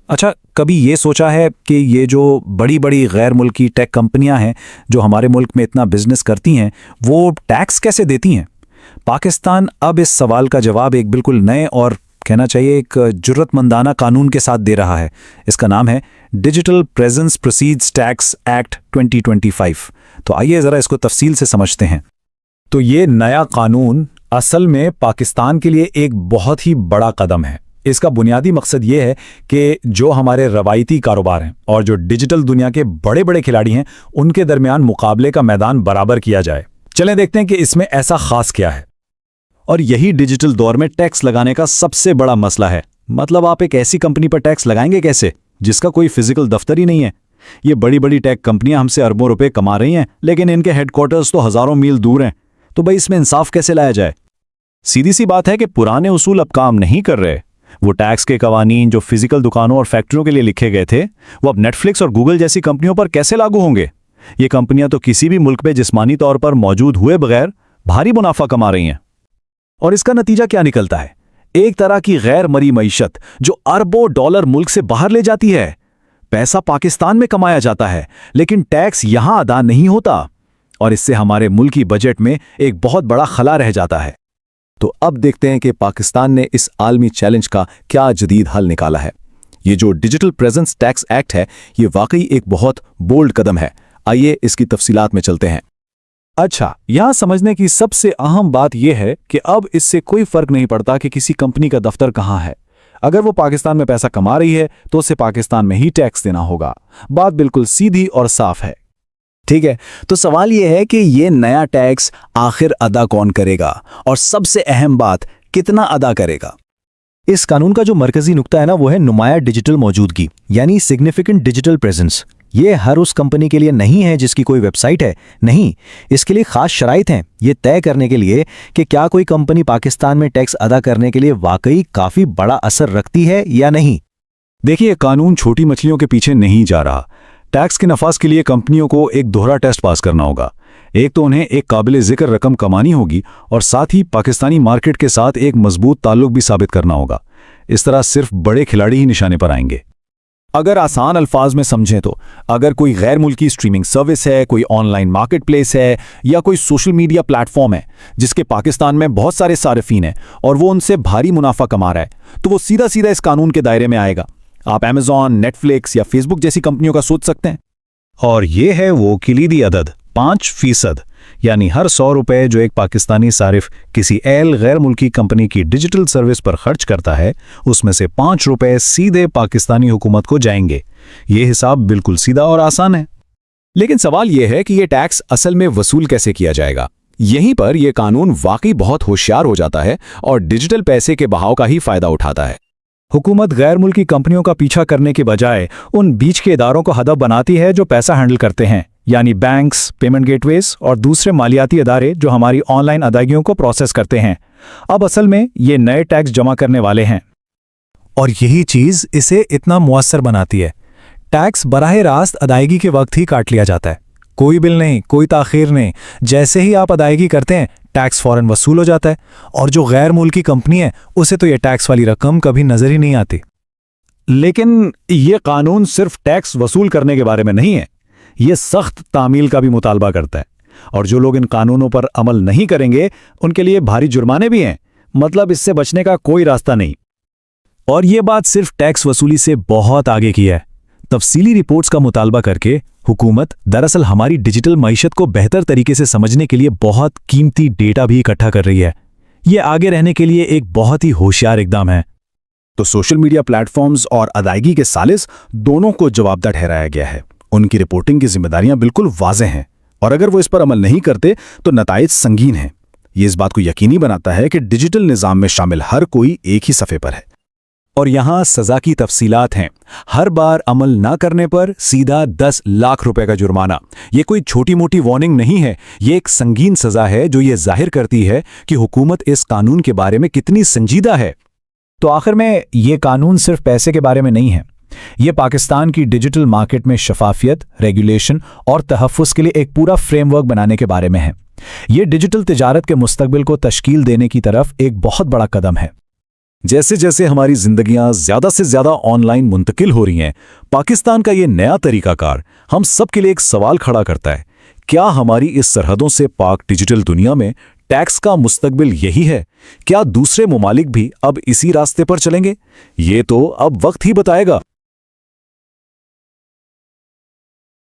अच्छा, कभी ये सोचा है कि ये जो बड़ी बड़ी गैर मुल्की टेक कंपनियां हैं जो हमारे मुल्क में इतना बिजनेस करती हैं, वो टैक्स कैसे देती हैं? पाकिस्तान अब इस सवाल का जवाब एक बिल्कुल नए और कहना चाहिए एक जुर्रतमंदाना कानून के साथ दे रहा है। इसका नाम है digital presence proceeds tax act 2025। तो आइए ज़रा इसको तफसील से समझते हैं। तो ये नया कानून असल में पाकिस्तान के लिए एक बहुत ही बड़ा कदम है। इसका बुनियादी मकसद ये है कि जो हमारे रवायती कारोबार हैं और जो डिजिटल दुनिया के बड़े बड़े खिलाड़ी हैं, उनके दरमियान मुकाबले का मैदान बराबर किया जाए। चलें देखते हैं कि इसमें ऐसा खास क्या है। और यही डिजिटल दौर में टैक्स लगाने का सबसे बड़ा मसला है। मतलब आप एक ऐसी कंपनी पर टैक्स लगाएंगे कैसे जिसका कोई फिजिकल दफ्तर ही नहीं है। ये बड़ी बड़ी टेक कंपनियां हमसे अरबों रुपए कमा रही हैं, लेकिन इनके हेडक्वार्टर्स तो हजारों मील दूर हैं। तो भाई इसमें इंसाफ कैसे लाया जाए? सीधी सी बात है कि पुराने उसूल अब काम नहीं कर रहे। वो टैक्स के कवानीन जो फिजिकल दुकानों और फैक्ट्रियों के लिए लिखे गए थे, वो अब नेटफ्लिक्स और गूगल जैसी कंपनियों पर कैसे लागू होंगे? ये कंपनियां तो किसी भी मुल्क में जिस्मानी तौर पर मौजूद हुए बगैर भारी मुनाफा कमा रही हैं। और इसका नतीजा क्या निकलता है? एक तरह की गैर मरी मईशत जो अरबों डॉलर मुल्क से बाहर ले जाती है। पैसा पाकिस्तान में कमाया जाता है, लेकिन टैक्स यहां अदा नहीं होता, और इससे हमारे मुल्की बजट में एक बहुत बड़ा खला रह जाता है। तो अब देखते हैं कि पाकिस्तान ने इस आलमी चैलेंज का क्या जदीद हल निकाला है। ये जो डिजिटल प्रेजेंस टैक्स एक्ट है, ये वाकई एक बहुत बोल्ड कदम है। आइए इसकी तफसीलात में चलते हैं। अच्छा, यहां समझने की सबसे अहम बात यह है कि अब इससे कोई फर्क नहीं पड़ता कि किसी कंपनी का दफ्तर कहां है। अगर वो पाकिस्तान में पैसा कमा रही है तो उसे पाकिस्तान में ही टैक्स देना होगा। बात बिल्कुल सीधी और साफ है। ठीक है, तो सवाल यह है कि ये नया टैक्स आखिर अदा कौन करेगा, और सबसे अहम बात, कितना अदा करेगा? इस कानून का जो मरकजी नुक्ता है ना, वो है नुमाया डिजिटल मौजूदगी, यानी सिग्निफिकेंट डिजिटल प्रेजेंस। ये हर उस कंपनी के लिए नहीं है जिसकी कोई वेबसाइट है, नहीं, इसके लिए खास शराइत हैं ये तय करने के लिए कि क्या कोई कंपनी पाकिस्तान में टैक्स अदा करने के लिए वाकई काफी बड़ा असर रखती है या नहीं। देखिए, कानून छोटी मछलियों के पीछे नहीं जा रहा। टैक्स के नफाज के लिए कंपनियों को एक दोहरा टेस्ट पास करना होगा। एक तो उन्हें एक काबिल जिक्र रकम कमानी होगी, और साथ ही पाकिस्तानी मार्केट के साथ एक मजबूत ताल्लुक भी साबित करना होगा। इस तरह सिर्फ बड़े खिलाड़ी ही निशाने पर आएंगे। अगर आसान अल्फाज में समझें तो अगर कोई गैर मुल्की स्ट्रीमिंग सर्विस है, कोई ऑनलाइन मार्केट प्लेस है, या कोई सोशल मीडिया प्लेटफॉर्म है जिसके पाकिस्तान में बहुत सारे सारिफीन हैं और वो उनसे भारी मुनाफा कमा रहा है, तो वो सीधा सीधा इस कानून के दायरे में आएगा। आप अमेजॉन, नेटफ्लिक्स या फेसबुक जैसी कंपनियों का सोच सकते हैं। और ये है वो किलीदी अदद 5%, यानी हर 100 रुपए जो एक पाकिस्तानी सारिफ किसी गैर मुल्की कंपनी की डिजिटल सर्विस पर खर्च करता है, उसमें से 5 रुपए सीधे पाकिस्तानी हुकूमत को जाएंगे। ये हिसाब बिल्कुल सीधा और आसान है। लेकिन सवाल यह है कि यह टैक्स असल में वसूल कैसे किया जाएगा। यहीं पर यह कानून वाकई बहुत होशियार हो जाता है और डिजिटल पैसे के बहाव का ही फायदा उठाता है। हुकूमत गैर मुल्की कंपनियों का पीछा करने के बजाय उन बीच के इदारों को हदफ बनाती है जो पैसा हैंडल करते हैं, यानी बैंक्स, पेमेंट गेटवेज और दूसरे मालियाती इदारे जो हमारी ऑनलाइन अदायगियों को प्रोसेस करते हैं। अब असल में ये नए टैक्स जमा करने वाले हैं, और यही चीज इसे इतना मुअस्सर बनाती है। टैक्स बराह रास्त अदायगी के वक्त ही काट लिया जाता है। कोई बिल नहीं, कोई ताखीर नहीं। जैसे ही आप अदायगी करते हैं, टैक्स फौरन वसूल हो जाता है, और जो गैर मुल्की कंपनी है उसे तो ये टैक्स वाली रकम कभी नजर ही नहीं आती। लेकिन ये कानून सिर्फ टैक्स वसूल करने के बारे में नहीं है, ये सख्त तामील का भी मुतालबा करता है। और जो लोग इन कानूनों पर अमल नहीं करेंगे उनके लिए भारी जुर्माने भी हैं। मतलब इससे बचने का कोई रास्ता नहीं। और ये बात सिर्फ टैक्स वसूली से बहुत आगे की है। तफसीली रिपोर्ट्स का मुतालबा करके हुकूमत दरअसल हमारी डिजिटल मईशत को बेहतर तरीके से समझने के लिए बहुत कीमती डेटा भी इकट्ठा कर रही है। ये आगे रहने के लिए एक बहुत ही होशियार इकदाम है। तो सोशल मीडिया प्लेटफॉर्म्स और अदायगी के सालिस दोनों को जवाबदार ठहराया गया है। उनकी रिपोर्टिंग की जिम्मेदारियां बिल्कुल वाज़ेह हैं, और अगर वो इस पर अमल नहीं करते तो नताइज संगीन हैं। ये इस बात को यकीनी बनाता है कि डिजिटल निज़ाम में शामिल हर कोई एक ही सफ़े पर है। और यहां सजा की तफसीलात हैं। हर बार अमल ना करने पर सीधा 10 लाख रुपए का जुर्माना। ये कोई छोटी मोटी वार्निंग नहीं है, ये एक संगीन सजा है जो ये जाहिर करती है कि हुकूमत इस कानून के बारे में कितनी संजीदा है। तो आखिर में ये कानून सिर्फ पैसे के बारे में नहीं है, ये पाकिस्तान की डिजिटल मार्केट में शफाफियत, रेगुलेशन और तहफ़्फ़ुज़ के लिए एक पूरा फ्रेमवर्क बनाने के बारे में है। ये डिजिटल तिजारत के मुस्तकबिल को तश्कील देने की तरफ एक बहुत बड़ा कदम है। जैसे जैसे हमारी जिंदगियां ज्यादा से ज्यादा ऑनलाइन मुंतकिल हो रही हैं, पाकिस्तान का ये नया तरीकाकार हम सब के लिए एक सवाल खड़ा करता है। क्या हमारी इस सरहदों से पाक डिजिटल दुनिया में टैक्स का मुस्तकबिल यही है? क्या दूसरे ममालिक भी अब इसी रास्ते पर चलेंगे? ये तो अब वक्त ही बताएगा।